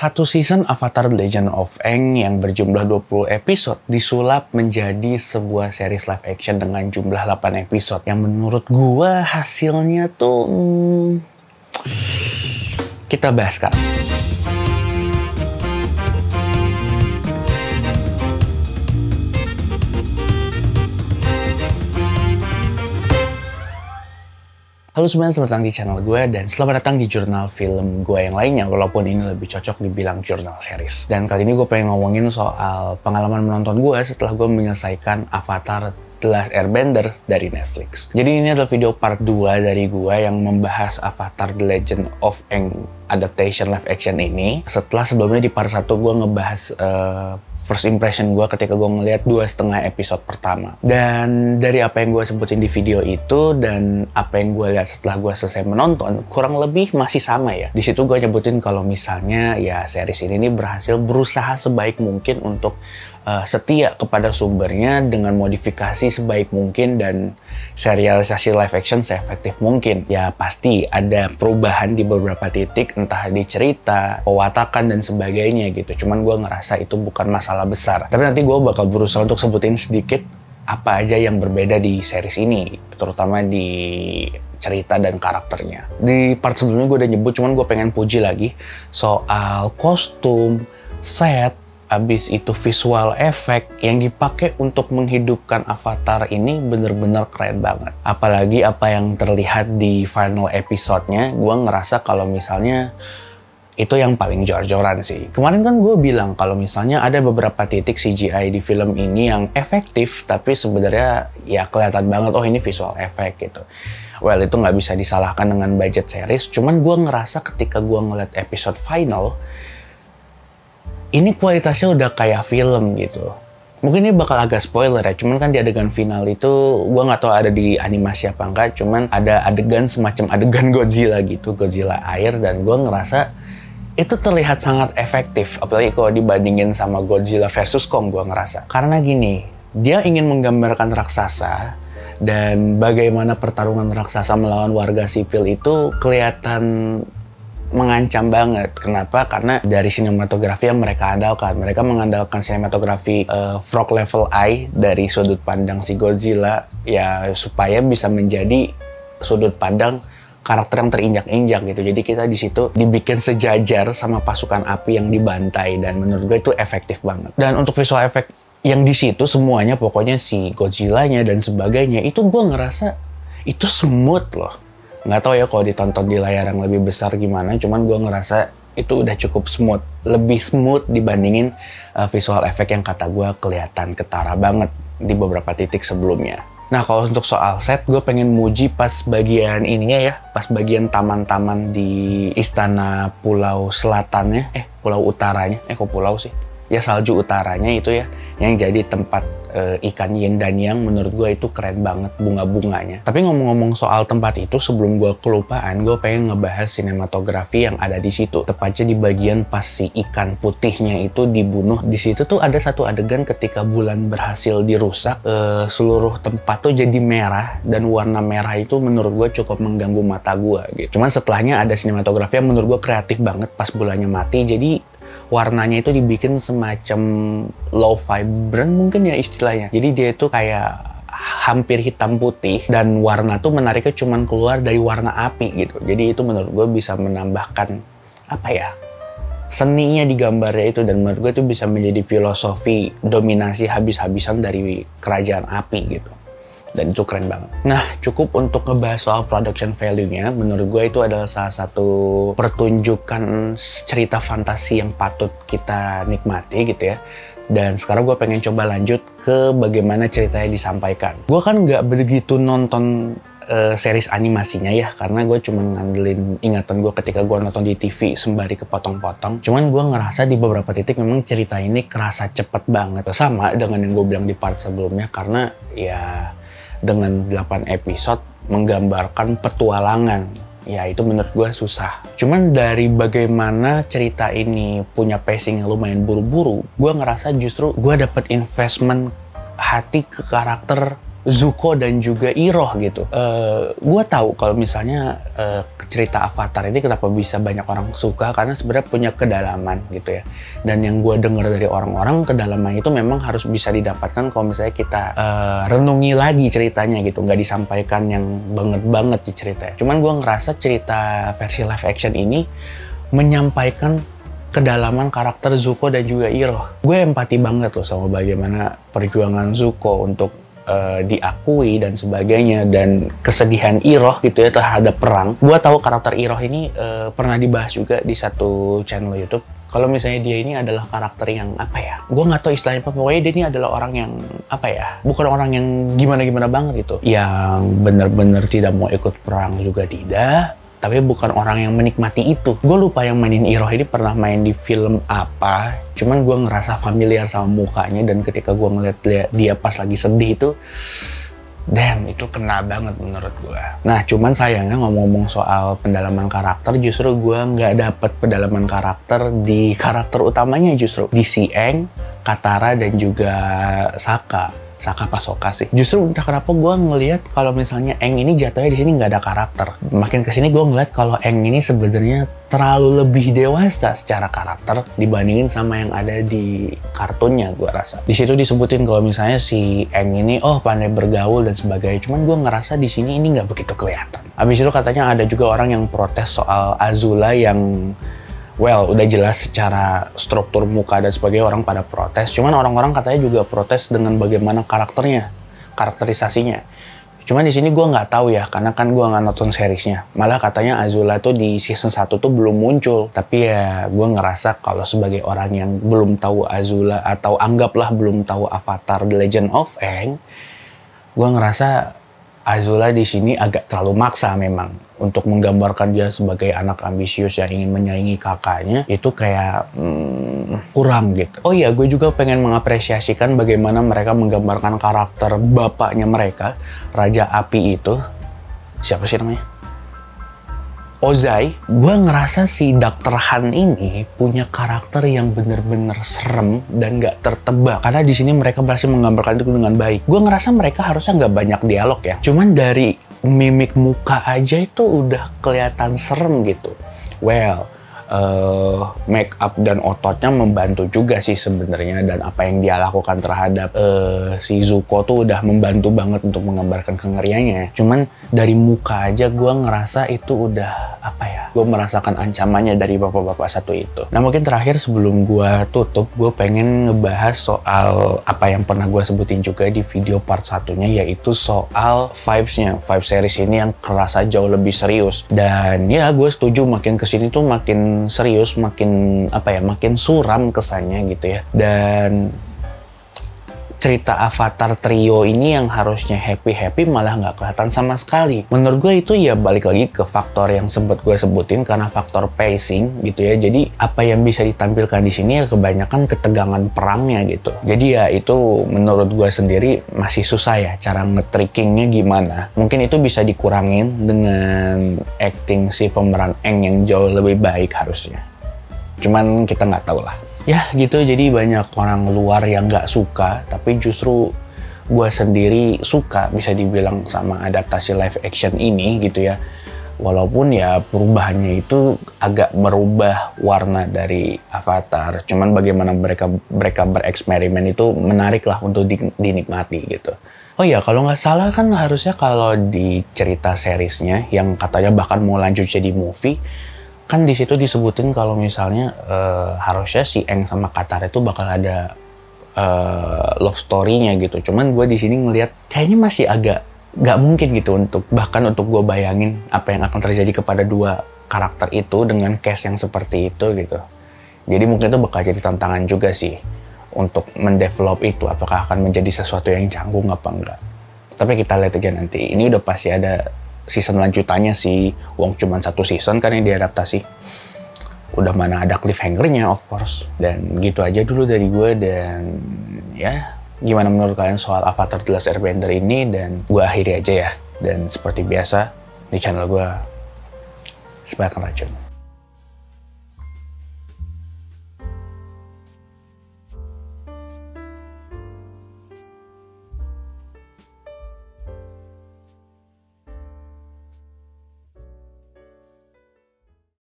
Satu season Avatar The Legend of Aang yang berjumlah 20 episode disulap menjadi sebuah series live action dengan jumlah 8 episode. Yang menurut gua hasilnya tuh... kita bahas sekarang. Halo semuanya, selamat datang di channel gue dan selamat datang di jurnal film gue yang lainnya, walaupun ini lebih cocok dibilang jurnal series. Dan kali ini gue pengen ngomongin soal pengalaman menonton gue setelah gue menyelesaikan Avatar The Last Airbender dari Netflix. Jadi ini adalah video part 2 dari gue yang membahas Avatar The Legend of Aang adaptation live action ini. Setelah sebelumnya di part 1 gue ngebahas first impression gue ketika gue ngeliat 2,5 episode pertama. Dan dari apa yang gue sebutin di video itu dan apa yang gue lihat setelah gue selesai menonton, kurang lebih masih sama ya. Di situ gue nyebutin kalau misalnya ya series ini berhasil berusaha sebaik mungkin untuk setia kepada sumbernya dengan modifikasi sebaik mungkin dan serialisasi live action seefektif mungkin. Ya pasti ada perubahan di beberapa titik, entah di cerita, pewatakan dan sebagainya gitu. Cuman gue ngerasa itu bukan masalah besar. Tapi nanti gue bakal berusaha untuk sebutin sedikit apa aja yang berbeda di series ini, terutama di cerita dan karakternya. Di part sebelumnya gue udah nyebut, cuman gue pengen puji lagi soal kostum, set, abis itu visual effect yang dipakai untuk menghidupkan Avatar ini bener-bener keren banget. Apalagi apa yang terlihat di final episode-nya, gue ngerasa kalau misalnya itu yang paling jor-joran sih. Kemarin kan gue bilang kalau misalnya ada beberapa titik CGI di film ini yang efektif, tapi sebenarnya ya kelihatan banget, oh ini visual effect gitu. Well, itu nggak bisa disalahkan dengan budget series, cuman gue ngerasa ketika gue ngeliat episode final, ini kualitasnya udah kayak film gitu. Mungkin ini bakal agak spoiler ya, cuman kan di adegan final itu gue nggak tahu ada di animasi apa enggak, cuman ada adegan semacam adegan Godzilla gitu, Godzilla air, dan gue ngerasa itu terlihat sangat efektif, apalagi kalau dibandingin sama Godzilla versus Kong. Gue ngerasa karena gini, dia ingin menggambarkan raksasa dan bagaimana pertarungan raksasa melawan warga sipil itu kelihatan mengancam banget. Kenapa? Karena dari sinematografi yang mereka andalkan. Mereka mengandalkan sinematografi frog level eye dari sudut pandang si Godzilla ya supaya bisa menjadi sudut pandang karakter yang terinjak-injak gitu. Jadi kita di situ dibikin sejajar sama pasukan api yang dibantai dan menurut gue itu efektif banget. Dan untuk visual effect yang di situ semuanya pokoknya si Godzilla-nya dan sebagainya itu gue ngerasa itu smooth loh. Nggak tahu ya kalau ditonton di layar yang lebih besar gimana, cuman gue ngerasa itu udah cukup smooth. Lebih smooth dibandingin visual effect yang kata gue kelihatan ketara banget di beberapa titik sebelumnya. Nah kalau untuk soal set, gue pengen muji pas bagian ininya ya, pas bagian taman-taman di istana pulau selatannya, pulau utaranya, kok pulau sih? Ya salju utaranya itu ya, yang jadi tempat ikan yin dan yang menurut gue itu keren banget bunga-bunganya. Tapi ngomong-ngomong soal tempat itu, sebelum gue kelupaan, gue pengen ngebahas sinematografi yang ada di situ. Tepatnya di bagian pas si ikan putihnya itu dibunuh. Di situ tuh ada satu adegan ketika bulan berhasil dirusak, seluruh tempat tuh jadi merah dan warna merah itu menurut gue cukup mengganggu mata gue gitu. Cuman setelahnya ada sinematografi yang menurut gue kreatif banget pas bulannya mati. Jadi warnanya itu dibikin semacam low vibrant mungkin ya istilahnya. Jadi dia itu kayak hampir hitam putih dan warna tuh menariknya cuman keluar dari warna api gitu. Jadi itu menurut gue bisa menambahkan apa ya, seninya di gambarnya itu, dan menurut gue itu bisa menjadi filosofi dominasi habis-habisan dari kerajaan api gitu. Dan itu keren banget. Nah, cukup untuk ngebahas soal production value-nya. Menurut gue itu adalah salah satu pertunjukan cerita fantasi yang patut kita nikmati gitu ya. Dan sekarang gue pengen coba lanjut ke bagaimana ceritanya disampaikan. Gue kan nggak begitu nonton series animasinya ya, karena gue cuma ngandelin ingatan gue ketika gue nonton di TV sembari kepotong-potong. Cuman gue ngerasa di beberapa titik memang cerita ini kerasa cepet banget. Sama dengan yang gue bilang di part sebelumnya, karena ya dengan 8 episode menggambarkan petualangan, ya itu menurut gue susah. Cuman dari bagaimana cerita ini punya pacing yang lumayan buru-buru, gue ngerasa justru gue dapet investment hati ke karakter Zuko dan juga Iroh gitu. Gue tahu kalau misalnya cerita Avatar ini kenapa bisa banyak orang suka, karena sebenarnya punya kedalaman gitu ya. Dan yang gue denger dari orang-orang, kedalaman itu memang harus bisa didapatkan kalau misalnya kita renungi lagi ceritanya gitu, nggak disampaikan yang banget di ceritanya. Cuman gue ngerasa cerita versi live action ini menyampaikan kedalaman karakter Zuko dan juga Iroh. Gue empati banget loh sama bagaimana perjuangan Zuko untuk diakui dan sebagainya, dan kesedihan Iroh gitu ya terhadap perang. Gue tahu karakter Iroh ini pernah dibahas juga di satu channel YouTube. Kalau misalnya dia ini adalah karakter yang apa ya? Gue nggak tahu istilahnya apa. Pokoknya dia ini adalah orang yang apa ya? Bukan orang yang gimana banget gitu. Yang bener-bener tidak mau ikut perang juga tidak. Tapi bukan orang yang menikmati itu. Gue lupa yang mainin Iroh ini pernah main di film apa. Cuman gue ngerasa familiar sama mukanya, dan ketika gue ngeliat dia pas lagi sedih itu, damn, itu kena banget menurut gue. Nah, cuman sayangnya ngomong-ngomong soal pendalaman karakter, justru gue nggak dapet pendalaman karakter di karakter utamanya, justru di si Aang, Katara, dan juga Sokka Pasoka sih. Justru entah kenapa gue ngelihat kalau misalnya Aang ini jatuhnya di sini nggak ada karakter. Makin kesini gue ngeliat kalau Aang ini sebenarnya terlalu lebih dewasa secara karakter dibandingin sama yang ada di kartunnya, gue rasa. Di situ disebutin kalau misalnya si Aang ini pandai bergaul dan sebagainya. Cuman gue ngerasa di sini ini nggak begitu kelihatan. Habis itu katanya ada juga orang yang protes soal Azula yang udah jelas secara struktur muka dan sebagainya orang pada protes. Cuman orang-orang katanya juga protes dengan bagaimana karakternya, karakterisasinya. Cuman di sini gue nggak tahu ya, karena kan gue nggak nonton seriesnya. Malah katanya Azula tuh di season 1 tuh belum muncul. Tapi ya gue ngerasa kalau sebagai orang yang belum tahu Azula, atau anggaplah belum tahu Avatar The Legend of Aang, gue ngerasa Azula di sini agak terlalu maksa memang untuk menggambarkan dia sebagai anak ambisius yang ingin menyaingi kakaknya. Itu kayak kurang gitu. Oh iya, gue juga pengen mengapresiasikan bagaimana mereka menggambarkan karakter bapaknya mereka, Raja Api itu. Siapa sih namanya? Ozai. Gue ngerasa si Dr. Han ini punya karakter yang bener-bener serem dan gak tertebak. Karena di sini mereka berhasil menggambarkan itu dengan baik. Gue ngerasa mereka harusnya gak banyak dialog ya. Cuman dari mimik muka aja itu udah kelihatan serem gitu. Make up dan ototnya membantu juga sih sebenarnya, dan apa yang dia lakukan terhadap si Zuko tuh udah membantu banget untuk menggambarkan kengeriannya. Cuman dari muka aja gue ngerasa itu udah apa ya? Gue merasakan ancamannya dari bapak-bapak satu itu. Nah, mungkin terakhir sebelum gue tutup, gue pengen ngebahas soal apa yang pernah gue sebutin juga di video part satunya, yaitu soal vibes-nya. Vibe series ini yang kerasa jauh lebih serius. Dan ya gue setuju makin kesini tuh makin serius, makin makin suram kesannya gitu ya. Dan cerita Avatar trio ini yang harusnya happy malah nggak kelihatan sama sekali. Menurut gue itu ya balik lagi ke faktor yang sempat gue sebutin, karena faktor pacing gitu ya. Jadi apa yang bisa ditampilkan di sini ya kebanyakan ketegangan perangnya gitu. Jadi ya itu menurut gue sendiri masih susah ya cara nge-trickingnya gimana. Mungkin itu bisa dikurangin dengan acting si pemeran Aang yang jauh lebih baik harusnya. Cuman kita nggak tahu lah. Ya gitu, jadi banyak orang luar yang nggak suka, tapi justru gue sendiri suka bisa dibilang sama adaptasi live action ini gitu ya. Walaupun ya perubahannya itu agak merubah warna dari Avatar. Cuman bagaimana mereka bereksperimen itu menarik lah untuk dinikmati gitu. Oh ya, kalau nggak salah kan harusnya kalau di cerita seriesnya yang katanya bahkan mau lanjut jadi movie, kan di situ disebutin kalau misalnya harusnya si Aang sama Katara itu bakal ada love story-nya gitu. Cuman gue di sini ngelihat kayaknya masih agak nggak mungkin gitu untuk gue bayangin apa yang akan terjadi kepada dua karakter itu dengan cast yang seperti itu gitu. Jadi mungkin itu bakal jadi tantangan juga sih untuk mendevelop itu, apakah akan menjadi sesuatu yang canggung apa enggak. Tapi kita lihat aja nanti. Ini udah pasti ada season lanjutannya sih. Wong cuma satu season kan yang diadaptasi. Udah mana ada cliffhanger-nya of course. Dan gitu aja dulu dari gue. Dan ya gimana menurut kalian soal Avatar The Last Airbender ini. Dan gue akhiri aja ya. Dan seperti biasa di channel gue, sebarkan racun.